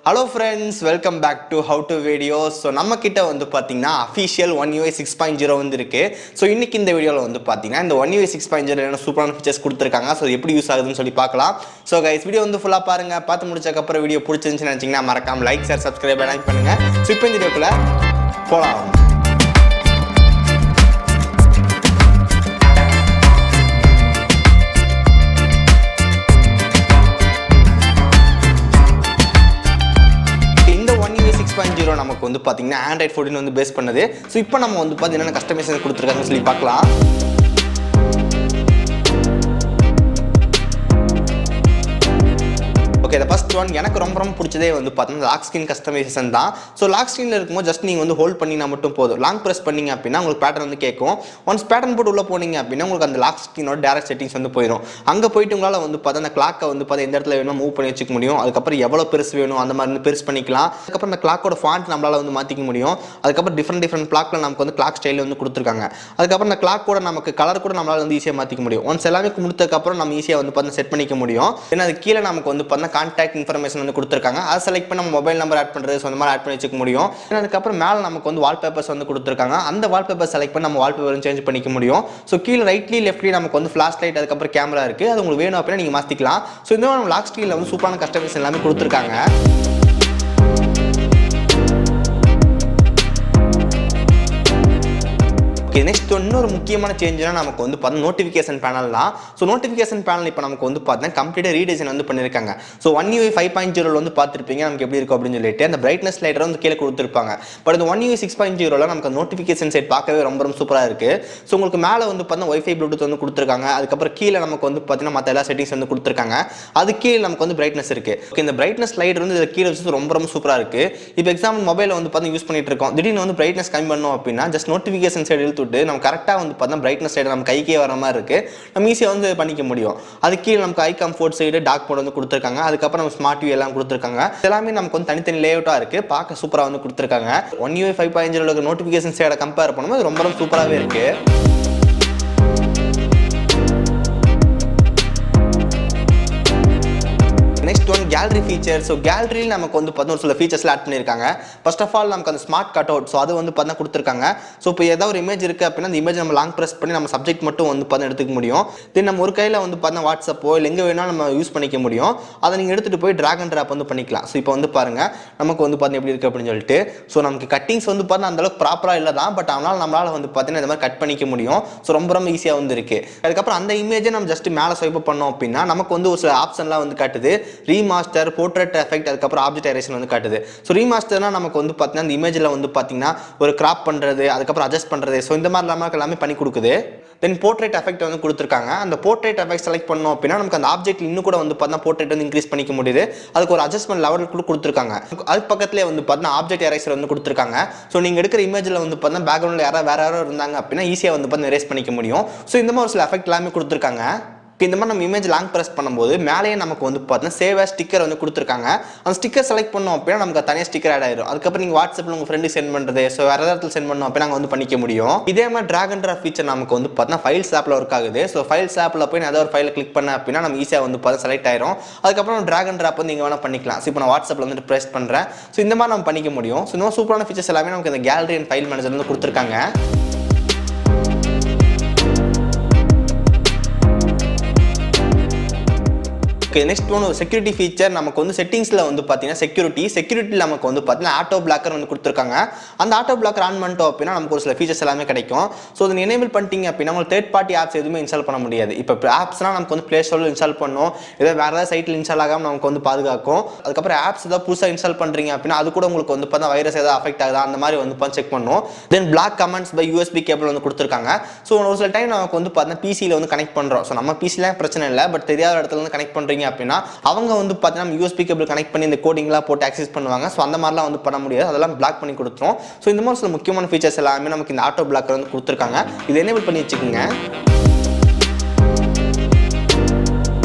Hello friends, welcome back to How to Videos. So நம்ம கிட்ட வந்து பாத்தீங்கன்னா official One UI 6.0 வந்து இருக்கு. So இன்னைக்கு இந்த வீடியோல வந்து பாத்தீங்கன்னா இந்த One UI 6.0 என்ன சூப்பரான ஃபீச்சர்ஸ் கொடுத்திருக்காங்க. So எப்படி யூஸ் ஆகுதுன்னு சொல்லி பார்க்கலாம். So guys வீடியோ வந்து ஃபுல்லா பாருங்க. பார்த்து முடிச்சதுக்கு அப்புறம் வீடியோ பிடிச்சிருந்துச்சுன்னு நினைச்சீங்கன்னா மறக்காம லைக், ஷேர், சப்ஸ்கிரைப் பண்ணுங்க. So இப்போ இந்த வீடியோக்குள்ள போலாம். நமக்கு வந்து பாத்தீங்கன்னா Android 14 வந்து பேஸ் பண்ணது. சோ இப்போ நம்ம வந்து பாத்தீங்கன்னா கஸ்டமைசேஷன் கொடுத்திருக்காங்கன்னு சொல்லி பார்க்கலாம். ஓகே, the first one எனக்கு ரொம்ப பிடிச்சதே வந்து பார்த்தீங்கன்னா லாக் ஸ்கிரீன் கஸ்டமைசேஷன் தான். ஸோ லாக் ஸ்க்ரீனில் இருக்கும்போது ஜஸ்ட் நீங்கள் வந்து ஹோல்ட் பண்ணினா மட்டும் போதும். லாங் ப்ரெஸ் பண்ணிங்க அப்படின்னா உங்களுக்கு பேட்டர்ன் வந்து கேட்கும். ஒன்ஸ் பேட்டர்ன் போட்டு உள்ளே போனீங்க அப்படின்னா உங்களுக்கு அந்த லாக் ஸ்க்ரீனோட டேரக்ட் செட்டிங்ஸ் வந்து போயிடும். அங்கே போயிட்டு உங்களால் வந்து பார்த்தா அந்த கிளாக்கை வந்து பார்த்தா எந்த இடத்துல வேணும் மூவ் பண்ணி வச்சுக்க முடியும். அதுக்கப்புறம் எவ்வளோ பெருசு வேணும் அந்த மாதிரி வந்து பெருசு பண்ணிக்கலாம். அதுக்கப்புறம் அந்த கிளாக்கோட ஃபாண்ட் நம்மளால் வந்து மாற்றிக்க முடியும். அதுக்கப்புறம் டிஃப்ரெண்ட் கிளாக்கில் நமக்கு வந்து கிளாக் ஸ்டைல் வந்து கொடுத்துருக்காங்க. அதுக்கப்புறம் அந்த கிளாக்கோட நமக்கு கலர் கூட நம்மளால் வந்து ஈஸியாக மாற்றிக்க முடியும். ஒன்ஸ் எல்லாமே முடித்ததுக்கப்புறம் நம்ம ஈஸியாக வந்து பார்த்தா செட் பண்ணிக்க முடியும். ஏன்னா அது கீழே நமக்கு வந்து பார்த்தா கான்டாக்ட் இன்ஃபர்மேஷன் வந்து கொடுத்திருக்காங்க. அதை செலக்ட் பண்ணி நம்ம மொபைல் நம்பர் ஆட் பண்றது அந்த மாதிரி ஆட் பண்ணி வச்சுக்க முடியும். அதுக்கப்புறம் மேல நமக்கு வந்து வால்பேப்பர்ஸ் வந்து கொடுத்திருக்காங்க. அந்த வால்பேப்பர் செலக்ட் பண்ணி நம்ம வால்பேப்பரும் சேஞ்ச் பண்ணிக்க முடியும். ஸோ கீழே ரைட்லி லெஃப்ட்லி நமக்கு வந்து ஃபிளாஷ் லைட் அதுக்கப்புறம் கேமரா இருக்கு. அது உங்களுக்கு வேணும் அப்படின்னா நீங்க மாத்திக்கலாம். ஸோ இந்த மாதிரி லாக் ஸ்க்ரீன்ல வந்து சூப்பரான கஸ்டமைசேஷன் எல்லாமே கொடுத்திருக்காங்க. நெக்ஸ்ட் இன்னொரு முக்கியமான சேஞ்ச்னா நமக்கு வந்து பார்த்தா நோட்டிஃபிகேஷன் பேனல் தான். ஸோ நோட்டிஃபிகேஷன் பேனல் இப்போ நமக்கு வந்து பார்த்தீங்கன்னா கம்ப்ளீட்டாக ரீடிசைன் வந்து பண்ணியிருக்காங்க. ஸோ One UI 5.0 வந்து பார்த்துருப்பீங்க நமக்கு எப்படி இருக்கும் அப்படின்னு சொல்லிட்டு அந்த பிரைட்னஸ் லைட்டர் வந்து கீழே கொடுத்துருப்பாங்க. பட் இந்த One UI 6.0 நமக்கு நோட்டிஃபிகேஷன் சைட் பார்க்கவே ரொம்ப சூப்பராக இருக்கு. ஸோ உங்களுக்கு மேலே வந்து பார்த்தீங்கன்னா வைஃபை ப்ளூடூத் வந்து கொடுத்துருக்காங்க. அதுக்கப்புறம் கீழே நமக்கு வந்து பார்த்தீங்கன்னா மற்ற எல்லா செட்டிங்ஸ் வந்து கொடுத்துருக்காங்க. அது கீழே நமக்கு வந்து பிரைட்னஸ் இருக்கு. ஓகே, இந்த பிரைட்னஸ் லைட் வந்து இதில் கீழே வச்சு ரொம்ப சூப்பராக இருக்கு. இப்போ எக்ஸாம்பிள் மொபைலில் வந்து பார்த்தீங்கன்னா யூஸ் பண்ணிட்டு இருக்கோம். திடீர்னு வந்து பிரைட்னஸ் கம்மி பண்ணோம் அப்படின்னா ஜஸ்ட் நோட்டிஃபிகேஷன் சைடு இழுத்து நம்ம கரெக்டாக வந்து பார்த்தா பிரைட்னஸ் சைடு நம்ம கைக்கே வர மாதிரி இருக்கு. நம்ம ஈஸியாக வந்து பண்ணிக்க முடியும். அது கீழே நமக்கு eye comfort side dark mode வந்து கொடுத்துருக்காங்க. அதுக்கப்புறம் நம்ம ஸ்மார்ட் வியூ எல்லாம் கொடுத்துருக்காங்க. எல்லாமே நமக்கு வந்து தனித்தனி லேஅவுட்டாக இருக்கு. பார்க்க சூப்பராக வந்து கொடுத்துருக்காங்க. One UI 5.0 நோட்டிஃபிகேஷன் சைடை கம்பேர் பண்ணும்போது ரொம்ப சூப்பராகவே இருக்கு. Next one gallery feature. So கேலரியில் நமக்கு வந்து பார்த்தா ஒரு சில ஃபீச்சர்ஸ்லாம் ஆட் பண்ணியிருக்காங்க. ஃபர்ஸ்ட் ஆஃப் ஆல் நமக்கு அந்த ஸ்மார்ட் கட் அவுட் ஸோ அது வந்து பார்த்தா கொடுத்துருக்காங்க. ஸோ இப்போ ஏதாவது ஒரு இமேஜ் இருக்குது அப்படின்னா அந்த இமேஜ் நம்ம லாங் ப்ரெஸ் பண்ணி நம்ம சப்ஜெக்ட் மட்டும் வந்து பார்த்தா எடுத்துக்க முடியும். தென் நம்ம ஒரு கையில் வந்து பார்த்தா வாட்ஸ்அப்போ இல்லை எங்கே வேணாலும் நம்ம யூஸ் பண்ணிக்க முடியும். அதை நீங்கள் எடுத்துகிட்டு போய் ட்ராக் அண்ட் ட்ராப் வந்து பண்ணிக்கலாம். ஸோ இப்போ வந்து பாருங்கள் நமக்கு வந்து பார்த்தா எப்படி இருக்குது அப்படின்னு சொல்லிட்டு. ஸோ நமக்கு கட்டிங்ஸ் வந்து பார்த்தா அந்தளவுக்கு ப்ராப்பராக இல்லை தான். பட் அதனால் நம்மளால் வந்து பார்த்தீங்கன்னா இந்த மாதிரி கட் பண்ணிக்க முடியும். ஸோ ரொம்ப ஈஸியாக வந்து இருக்குது. அதுக்கப்புறம் அந்த இமேஜை நம்ம ஜஸ்ட் மேலே ஸ்வைப் பண்ணோம் அப்படின்னா நமக்கு வந்து ஒரு சில ஆப்ஷன்லாம் வந்து காட்டுது. ரீமாஸ்டர், போர்ட்ரேட் எஃபெக்ட், அதுக்கப்புறம் ஆப்ஜெக்ட் எரேஷன் வந்து காட்டுது. ஸோ ரீமாஸ்டர்னா நமக்கு வந்து பார்த்தீங்கன்னா இந்த இமேஜில் வந்து பார்த்தீங்கன்னா ஒரு கிராப் பண்ணுறது அதுக்கப்புறம் அட்ஜஸ்ட் பண்ணுறது ஸோ இந்த மாதிரி நமக்கு எல்லாமே பண்ணி கொடுக்குது. தென் போர்ட்ரேட் எஃபெக்ட் வந்து கொடுத்துருக்காங்க. அந்த போர்ட்ரேட் எஃபெக்ட் செலக்ட் பண்ணோம் அப்படின்னா நமக்கு அந்த ஆப்ஜெக்ட் இன்னும் கூட வந்து பார்த்தீங்கன்னா போர்ட்ரேட் வந்து இன்க்ரீஸ் பண்ணிக்க முடியுது. அதுக்கு ஒரு அட்ஜஸ்ட்மெண்ட் லெவல் கூட கொடுத்துருக்காங்க. அது பக்கத்துலேயே வந்து பார்த்தீங்கன்னா ஆப்ஜெக்ட் எரேசர் வந்து கொடுத்துருக்காங்க. ஸோ நீங்கள் எடுக்கிற இமேஜில் வந்து பார்த்தீங்கன்னா பேக்ரவுண்டில் யாராவது இருந்தாங்க அப்படின்னா ஈஸியாக வந்து பார்த்தீங்கன்னா எரேஸ் பண்ணிக்க முடியும். ஸோ இந்த மாதிரி ஒரு சில எஃபெக்ட் எல்லாமே கொடுத்துருக்காங்க. இந்த மாதிரி நம்ம இமேஜ் லாங் ப்ரெஸ் பண்ணும்போது மேலேயே நமக்கு வந்து பார்த்தீங்கன்னா சேவ் ஆஸ் ஸ்டிக்கர் வந்து கொடுத்துருக்காங்க. அந்த ஸ்டிக்கர் செலக்ட் பண்ணோம் அப்படின்னா நமக்கு தனியாக ஸ்டிக்கர் ஆட் ஆயிடும். அதுக்கப்புறம் நீங்கள் வாட்ஸ்அப்பில் உங்கள் ஃப்ரெண்டுக்கு சென்ட் பண்ணுறது ஸோ வேறு இடத்துல சென்ட் பண்ணோம் அப்படின்னா நாங்கள் வந்து பண்ணிக்க முடியும். இதே மாதிரி ட்ராக் அண்ட் ட்ராப் ஃபீச்சர் நமக்கு வந்து பார்த்தீங்கன்னா ஃபைல்ஸ் ஆப்பில் ஒர்க் ஆகுது. ஸோ ஃபைல்ஸ் ஆப்பில் போய் நான் ஏதாவது ஒரு ஃபைலை கிளிக் பண்ணேன் அப்படின்னா நம்ம ஈஸியாக வந்து பார்த்தா செலக்ட் ஆயிரும். அதுக்கப்புறம் ட்ராக் அண்ட் ட்ராப் வந்து நீங்கள் வேணால் பண்ணிக்கலாம். ஸோ இப்போ நான் வாட்ஸ்அப்பில் வந்து ப்ரெஸ் பண்ணுறேன். ஸோ இந்த மாதிரி நம்ம பண்ணிக்க முடியும். ஸோ இன்னும் சூப்பரான ஃபீச்சர்ஸ் எல்லாமே நமக்கு இந்த கேலரி அண்ட் ஃபைல் மேனேஜர் வந்து கொடுத்துருக்காங்க. நெக்ஸ்ட் ஒன் ஒரு செக்யூரிட்டி ஃபீச்சர் நமக்கு வந்து செட்டிங்ஸில் வந்து பார்த்தீங்கன்னா செக்யூரிட்டி நமக்கு வந்து பார்த்தீங்கன்னா ஆட்டோ பிளாக்கர் வந்து கொடுத்துருக்காங்க. அந்த ஆட்டோ பிளாக்கர் ஆன் பண்ணிட்டோம் அப்படின்னா நமக்கு ஒரு சில ஃபீச்சர்ஸ் எல்லாமே கிடைக்கும். ஸோ அதை எனேபிள் பண்ணிட்டீங்க அப்படின்னா உங்களுக்கு தேர்ட் பார்ட்டி ஆப்ஸ் எதுவுமே இன்ஸ்டால் பண்ண முடியாது. இப்போ ஆப்ஸ்லாம் நமக்கு வந்து ப்ளே ஸ்டோரில் இன்ஸ்டால் பண்ணணும். ஏதாவது வேறு ஏதாவது சைட்டில் இன்ஸ்டால் ஆகாமல் நமக்கு வந்து பாதுகாக்கும். அதுக்கப்புறம் ஆப்ஸ் ஏதாவது புதுசாக இன்ஸ்டால் பண்ணுறீங்க அப்படின்னா அது கூட உங்களுக்கு வந்து பார்த்தா வைரஸ் ஏதாவது அஃபெக்ட் ஆகுதா அந்த மாதிரி வந்து செக் பண்ணும். Then black comments by USB cable வந்து கொடுத்துருக்காங்க. ஸோ ஒரு சில டைம் நமக்கு வந்து பார்த்தீங்கன்னா பிசியில் வந்து கனெக்ட் பண்ணுறோம். ஸோ நம்ம பிசிலாம் பிரச்சனை இல்லை. பட் தெரியாத இடத்துல வந்து கனெக்ட் பண்ணுறீங்க அப்படின்னா அவங்க வந்து பார்த்தீங்கன்னா USB கேபிள் கனெக்ட் பண்ணி இந்த கோடிங்லாம் போட்டு ஆக்சஸ் பண்ணுவாங்க. ஸோ அந்த மாதிரிலாம் வந்து பண்ண முடியாது. அதெல்லாம் பிளாக் பண்ணி கொடுத்துரும். ஸோ இந்த மாதிரி சில முக்கியமான ஃபீச்சர்ஸ் எல்லாமே நமக்கு இந்த ஆட்டோ பிளாக்கர் வந்து கொடுத்துருக்காங்க. இதை எனேபிள் பண்ணி வச்சுக்கோங்க.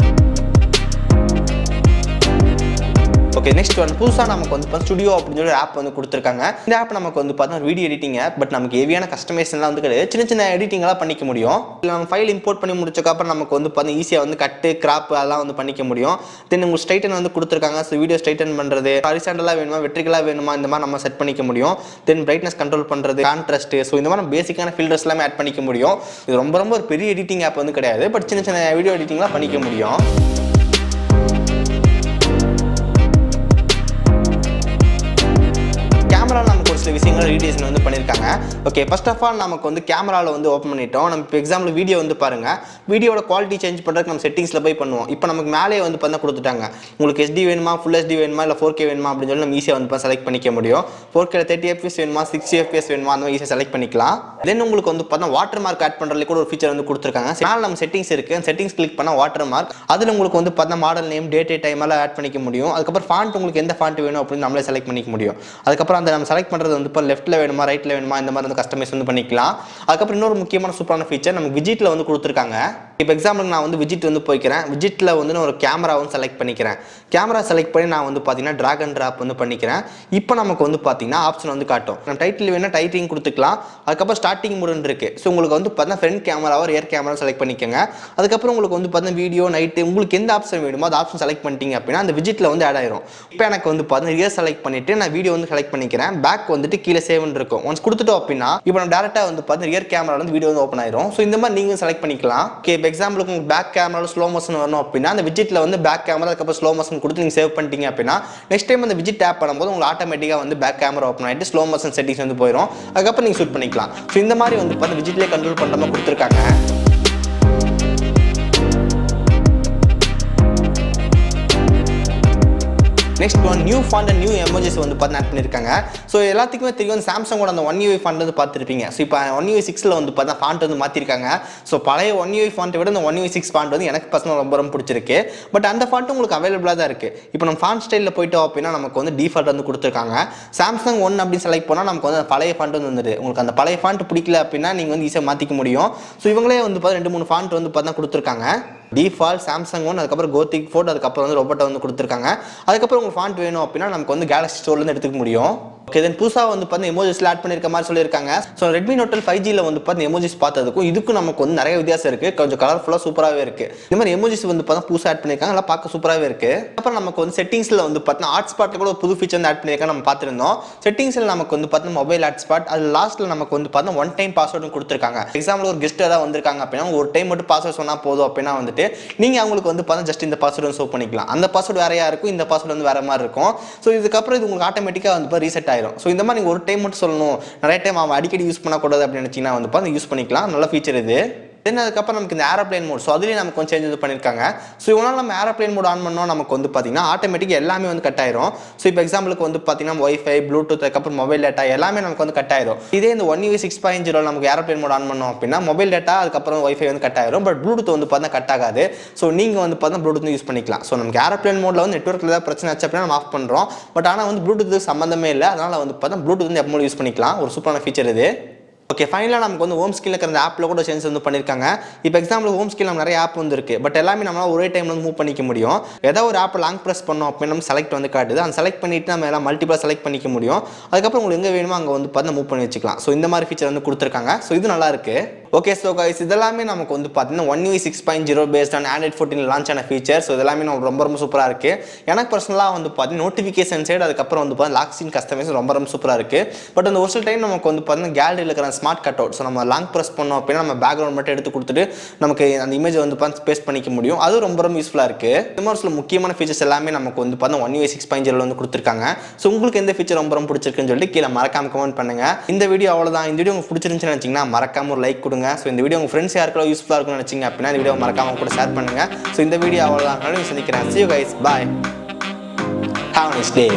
ஓகே, நெக்ஸ்ட் ஒன் புதுசாக நமக்கு வந்து ஸ்டுடியோ அப்படின்னு சொல்லி ஆப் வந்து கொடுத்துருக்காங்க. இந்த ஆப் நமக்கு வந்து பார்த்தீங்கன்னா வீடியோ எடிட்டிங் ஆப். பட் நமக்கு ஹெவியான கஸ்டமைசேஷன்லாம் வந்து கிடையாது. சின்ன சின்ன எடிட்டிங்லாம் பண்ணிக்க முடியும். இல்லை நம்ம ஃபைல் இம்போர்ட் பண்ணி முடிச்சக்கப்புறம் நமக்கு வந்து பார்த்தீங்கன்னா ஈஸியாக வந்து கட்டு கிராப் அதெல்லாம் வந்து பண்ணிக்க முடியும். தென் உங்களுக்கு ஸ்ட்ரைட்டன் வந்து கொடுத்துருக்காங்க. ஸோ வீடியோ ஸ்ட்ரைட்டன் பண்ணுறது, ஹரிசாண்டலாக வேணுமா வெர்டிகலாக வேணுமா இந்த மாதிரி நம்ம செட் பண்ணிக்க முடியும். தென் பிரைட்னஸ் கண்ட்ரோல் பண்ணுறது, கான்ட்ராஸ்ட், ஸோ இந்த மாதிரி பேசிக்கான ஃபில்டர்ஸ் எல்லாமே ஆட் பண்ணிக்க முடியும். இது ரொம்ப ஒரு பெரிய எடிட்டிங் ஆப் வந்து கிடையாது. பட் சின்ன சின்ன வீடியோ எடிட்டிங்லாம் பண்ணிக்க முடியும். கேமராவில் நமக்கு ஒரு சில விஷயங்கள் ரீடியேஷன் வந்து பண்ணியிருக்காங்க. ஓகே, ஃபர்ஸ்ட் ஆஃப் ஆல் நமக்கு வந்து கேமராவில் வந்து ஓப்பன் பண்ணிட்டோம். நம்ம இப்போ எக்ஸாம்பிள் வீடியோ வந்து பாருங்கள். வீடியோட குவாலிட்டி சேஞ்ச் பண்ணுறதுக்கு நம்ம செட்டிங்ஸில் போய் பண்ணுவோம். இப்போ நமக்கு மேலே வந்து பார்த்தா கொடுத்துட்டாங்க. உங்களுக்கு HD வேணுமா, ஃபுல் HD வேணுமா, இல்லை 4K வேணுமா அப்படின்னு சொல்லி நம்ம ஈஸியாக வந்து செலக்ட் பண்ணிக்க முடியும். 4K 30 FPS வேணுமா, 60 FPS வேணுமா, அந்த மாதிரி ஈஸியாக செலக்ட் பண்ணிக்கலாம். தென் உங்களுக்கு வந்து பார்த்தா வாட்டர் மார்க் ஆட் பண்ணுறதுல கூட ஒரு ஃபீச்சர் வந்து கொடுத்துருக்காங்க. மேலே நம்ம செட்டிங்ஸ் இருக்குது. அந்த செட்டிங்ஸ் கிளிக் பண்ணால் வாட்டர் மார்க், அதில் உங்களுக்கு வந்து பார்த்தா மாடல் நேம், டேட், டைம் எல்லாம் ஆட் பண்ணிக்க முடியும். அதுக்கப்புறம் ஃபாண்ட் உங்களுக்கு எந்த ஃபாண்ட் வேணும் அப்படின்னு நம்மளே செலக்ட் பண்ணிக்க முடியும். அதுக்கப்புறம் அந்த நம்ம செலக்ட் பண்ணுறது வந்து இப்போ லெஃப்ட்டில் வேணுமா, ரைட்டில் வேணுமா, இந்த மாதிரி வந்து கஸ்டமைஸ் வந்து பண்ணிக்கலாம். அதுக்கப்புறம் இன்னொரு முக்கியமான சூப்பரான ஃபீச்சர் நம்ம விஜிட்டில் வந்து கொடுத்துருக்காங்க. இப்போ எக்ஸாம்பிளுக்கு நான் வந்து விஜிட் வந்து போய்க்கிறேன். விஜிட்டில் வந்து நான் ஒரு கேமரா வந்து செலக்ட் பண்ணிக்கிறேன். கேமரா செலக்ட் பண்ணி நான் வந்து பார்த்தீங்கன்னா ட்ராக் அண்ட் ட்ராப் வந்து பண்ணிக்கிறேன். இப்போ நமக்கு வந்து பார்த்தீங்கன்னா ஆப்ஷன் வந்து காட்டும். நம்ம டைட்டில் வேணால் டைட்டிங் கொடுத்துக்கலாம். அதுக்கப்புறம் ஸ்டார்டிங் மூடுன்னு இருக்குது. ஸோ உங்களுக்கு வந்து பார்த்தீங்கன்னா ஃப்ரண்ட் கேமராவோ ரியர் கேமரா செலக்ட் பண்ணிக்கோங்க. அதுக்கப்புறம் உங்களுக்கு வந்து பார்த்தீங்கன்னா வீடியோ, நைட்டு, உங்களுக்கு எந்த ஆப்ஷன் வேணுமோ அந்த ஆப்ஷன் செலக்ட் பண்ணிட்டீங்க அப்படின்னா அந்த விஜிட்டில் வந்து ஆட் ஆயிரும். இப்போ எனக்கு வந்து பார்த்தீங்கன்னா ரியர் செலக்ட் பண்ணிவிட்டு நான் வீடியோ வந்து செலக்ட் பண்ணிக்கிறேன். பேக் வந்துட்டு கீழே சேவ்னு இருக்கும். ஒன்ஸ் கொடுத்துட்டோம் அப்படின்னா இப்போ நம்ம டேரெக்டாக வந்து பார்த்தீங்கன்னா ரியர் கேமரா வந்து வீடியோ வந்து ஓப்பன் ஆயிரும். ஸோ இந்த மாதிரி நீங்கள் செலக்ட் பண்ணிக்கலாம். ஓகே, இப்போ எக்ஸாம்பிளுக்கு உங்களுக்கு பேக் கேமரா ஸ்லோ மோஷன் வரணும் அப்படின்னா அந்த விஜிட்டில் வந்து பேக் கேமரா அதுக்கப்புறம் ஸ்லோ மோஷன் கொடுத்து நீங்கள் சேவ் பண்ணிட்டீங்க அப்படின்னா நெக்ஸ்ட் டைம் அந்த விஜிட் டேப் பண்ணும்போது உங்களுக்கு ஆட்டோமேட்டிக்காக வந்து பேக் கேமரா ஓப்பன் ஆகிட்டு ஸ்லோ மோஷன் செட்டிங்ஸ் வந்து போயிடும். அதுக்கப்புறம் நீங்கள் ஷூட் பண்ணிக்கலாம். ஸோ இந்த மாதிரி வந்து பார்த்தா விஜிட்லேயே கண்ட்ரோல் பண்ணுற மாதிரி கொடுத்துருக்காங்க. Next one new font and new emojis வந்து பார்த்து ஆட் பண்ணியிருக்காங்க. ஸோ எல்லாத்துக்குமே தெரியும் சாம்சங்கோட அந்த 1 UI ஃபாண்ட் வந்து பார்த்துருப்பீங்க. ஸோ இப்போ 1 UI 6 வந்து பார்த்தா ஃபாண்ட் வந்து மாற்றிருக்காங்க. ஸோ பழைய 1 UI ஃபாண்ட்டை விட இந்த 1 UI 6 ஃபாண்ட் வந்து எனக்கு பர்சனல் ரொம்ப பிடிச்சிருக்கு. பட் அந்த ஃபாண்ட் உங்களுக்கு அவைலபிளாக தான் இருக்குது. இப்போ நம்ம ஃபாண்ட் ஸ்டைலில் போயிட்டோம் அப்படின்னா நமக்கு வந்து டிஃபால்ட் வந்து கொடுத்துருக்காங்க. சாம்சங் 1 அப்படின்னு செலக்ட் பண்ணால் நமக்கு வந்து பழைய ஃபாண்ட் வந்து வந்துடுது. உங்களுக்கு அந்த பழைய ஃபாண்ட் பிடிக்கல அப்படின்னா நீங்கள் வந்து ஈஸியாக மாற்றிக்க முடியும். ஸோ இவங்களே வந்து பார்த்தா 2-3 ஃபாண்ட் வந்து பார்த்தா கொடுத்துருக்காங்க. டிஃபால்ட், சாம்சங் 1, அதுக்கப்புறம் கோத்திக் ஃபோர்ட், அதுக்கப்புறம் வந்து ரோபோட்டை வந்து கொடுத்துருக்காங்க. அதுக்கப்புறம் உங்களுக்கு ஃபாண்ட் வேணும் அப்படின்னா நமக்கு வந்து கேலக்ஸி ஸ்டோர்லேருந்து எடுத்துக்க முடியும். ஓகே, தென் புதுசாக வந்து பார்த்தீங்கன்னா எமோஜிஸ்ல ஆட் பண்ணியிருக்க மாதிரி சொல்லியிருக்காங்க. ஸோ ரெட்மி நோட் 5Gயில் வந்து பார்த்தீங்கன்னா எமோஜிஸ் பார்த்ததுக்கும் இதுக்கும் நமக்கு வந்து நிறைய வித்தியாசம் இருக்குது. கொஞ்சம் கலர்ஃபுல்லாக சூப்பராகவே இருக்குது. இந்த மாதிரி எமோஜிஸ் வந்து பார்த்தா புதுசாக ஆட் பண்ணியிருக்காங்க. நல்லா பார்க்க சூப்பராகவே இருக்குது. அப்புறம் நமக்கு வந்து செட்டிங்ஸில் வந்து பார்த்தீங்கன்னா ஹாட்ஸ்பாட்டில் கூட ஒரு புது ஃபீச்சர் வந்து ஆட் பண்ணியிருக்காங்க. நம்ம பார்த்துருந்தோம். செட்டிங்ஸில் நமக்கு வந்து பார்த்தீங்கன்னா மொபைல் ஹாட்ஸ்பாட், அது லாஸ்ட்டில் நமக்கு வந்து பார்த்தீங்கன்னா 1 டைம் பாஸ்வேர்டு கொடுத்துருக்காங்க. எக்ஸாம்பிள் ஒரு கெஸ்ட் ஏதாவது வந்திருக்காங்க அப்படின்னா ஒரு டைம் மட்டும் பாஸ்வேர்ட் சொன்னால் போதும் அப்படின்னா வந்துட்டு நீங்கள் அவங்களுக்கு வந்து பார்த்தா ஜஸ்ட் இந்த பாஸ்வேர்டு வந்து ஷோ பண்ணிக்கலாம். அந்த பாஸ்வேர்டு வேறையா இருக்கும், இந்த பாஸ்வேர்டு வந்து வேற மாதிரி இருக்கும். ஸோ இதுக்கப்புறம் இது உங்களுக்கு ஆட்டோமேட்டிக்காக வந்து ரீசெட் ஆயிரும். ஸோ இந்த மாதிரி நீங்கள் ஒரு டைம் மட்டும் சொல்லணும், நிறைய டைம் அவன் அடிக்கடி யூஸ் பண்ணக்கூடாது அப்படின்னு நினச்சிங்கன்னா வந்து பார்த்தா யூஸ் பண்ணிக்கலாம். நல்ல ஃபீச்சர் இது. தென் அதுக்கப்புறம் நமக்கு இந்த ஏரோப்ளேன் மோட், ஸோ அதுலேயும் நமக்கு கொஞ்சம் சேஞ்ச் பண்ணியிருக்காங்க. ஸோ இவனால் நம்ம ஏரோப்ளேன் மோட் ஆன் பண்ணோம் நமக்கு வந்து பார்த்தீங்கன்னா ஆட்டோமேட்டிக்காக எல்லாமே வந்து கட் ஆயிரும். ஸோ இப்போ எக்ஸாம்பிளுக்கு வந்து பார்த்தீங்கன்னா ஒய்ஃபை, ப்ளூடூத், அதுக்கப்புறம் மொபைல் டேட்டா எல்லாமே நமக்கு வந்து கட் ஆயிரும். இதே இந்த 1 UI 6.0 நமக்கு ஏரோப்ளேன் மோட் ஆன் பண்ணோம் அப்படின்னா மொபைல் டேட்டா அதுக்கப்புறம் ஒய்ஃபை வந்து கட் ஆயிரும். பட் ப்ளூடூத் வந்து பார்த்தா கட் ஆகாது. ஸோ நீங்கள் வந்து பார்த்தா ப்ளூடூத் யூஸ் பண்ணிக்கலாம். ஸோ நமக்கு ஏரோப்ளேன் மோடில் வந்து நெட்வொர்க்கில் ஏதாவது பிரச்சனை ஆச்சு அப்படின்னா நம்ம ஆஃப் பண்ணுறோம். பட் ஆனால் வந்து ப்ளூடூத் சம்மந்தமே இல்லை. அதனால் வந்து பார்த்தா ப்ளூடூத் வந்து எப்போ யூஸ் பண்ணிக்கலாம். ஒரு சூப்பரான ஃபீச்சர் இது. ஓகே, ஃபைனலாக நமக்கு வந்து ஹோம் ஸ்கிரீனில் இருக்கிற ஆப்பில் கூட சேஞ்ச் வந்து பண்ணியிருக்காங்க. இப்போ எக்ஸாம்பிள் ஹோம் ஸ்கிரீன் நம்ம நிறைய ஆப் வந்து இருக்குது. பட் எல்லாமே நம்மளால் ஒரே டைமில் வந்து மூவ் பண்ணிக்க முடியும். ஏதாவது ஒரு ஆப் லாங் ப்ரெஸ் பண்ணோம் அப்படின்னு நம்ம செலக்ட் வந்து காட்டுது. அந்த செலக்ட் பண்ணிவிட்டு நம்ம எல்லாம் மல்டிபிளாக செலக்ட் பண்ணிக்க முடியும். அதுக்கப்புறம் உங்களுக்கு எங்கே வேணுமோ அங்கே வந்து பார்த்து மூவ் பண்ணி வச்சுக்கலாம். ஸோ இந்த மாதிரி ஃபீச்சர் வந்து கொடுத்துருக்காங்க. ஸோ இது நல்லா இருக்குது. ஓகே, ஸோ கைஸ் இதெல்லாமே நமக்கு வந்து பார்த்தீங்கன்னா 1 UI 6.0 based on Android 14 launch ஆன ஃபீச்சர். ஸோ இதெல்லாமே நமக்கு ரொம்ப சூப்பராக இருக்குது. எனக்கு பர்சனலாக வந்து பார்த்தீங்கன்னா நோட்டிஃபிகேஷன் சைடு அதுக்கப்புறம் வந்து பார்த்தீங்கன்னா லாக் ஸ்க்ரீன் கஸ்டமைஸ் ரொம்ப சூப்பராக இருக்குது. பட் அந்த ஒரு சில டைம் நமக்கு வந்து பார்த்தீங்கன்னா கேலரியில் இருக்கிற ஸ்மார்ட் கட் அவுட், ஸோ நம்ம லாங் ப்ரெஸ் பண்ணோம் அப்படின்னா நம்ம பேக்ரவுண்ட் மட்டும் எடுத்து கொடுத்துட்டு நமக்கு அந்த இமேஜ் வந்து பார்த்து பேஸ்ட் பண்ணிக்க முடியும். அது ரொம்ப யூஸ்ஃபுல்லாக இருக்குது. இந்த மாதிரி சில முக்கியமான ஃபீச்சர்ஸ் எல்லாமே நமக்கு வந்து பார்த்தீங்கன்னா 1 UI 6.0 வந்து கொடுத்துருக்காங்க. ஸோ உங்களுக்கு எந்த ஃபீச்சர் ரொம்ப பிடிச்சிருக்குன்னு சொல்லிட்டு கீழே மறக்காம கமெண்ட் பண்ணுங்க. இந்த வீடியோ அவ்வளோதான். இந்த வீடியோ உங்களுக்கு பிடிச்சிருந்துச்சுன்னு நினச்சிங்கன்னா மறக்காம ஒரு லைக் கொடுங்க. ஸோ இந்த வீடியோ உங்கள் ஃப்ரெண்ட்ஸ் யாருக்கெல்லாம் யூஸ்ஃபுல்லாக இருக்கும்னு நினச்சிங்க அப்படின்னா இந்த வீடியோ மறக்காம கூட ஷேர் பண்ணுங்க. ஸோ இந்த வீடியோ அவ்வளோதான். சந்திக்கிறேன். See you guys. Bye. Have a nice day.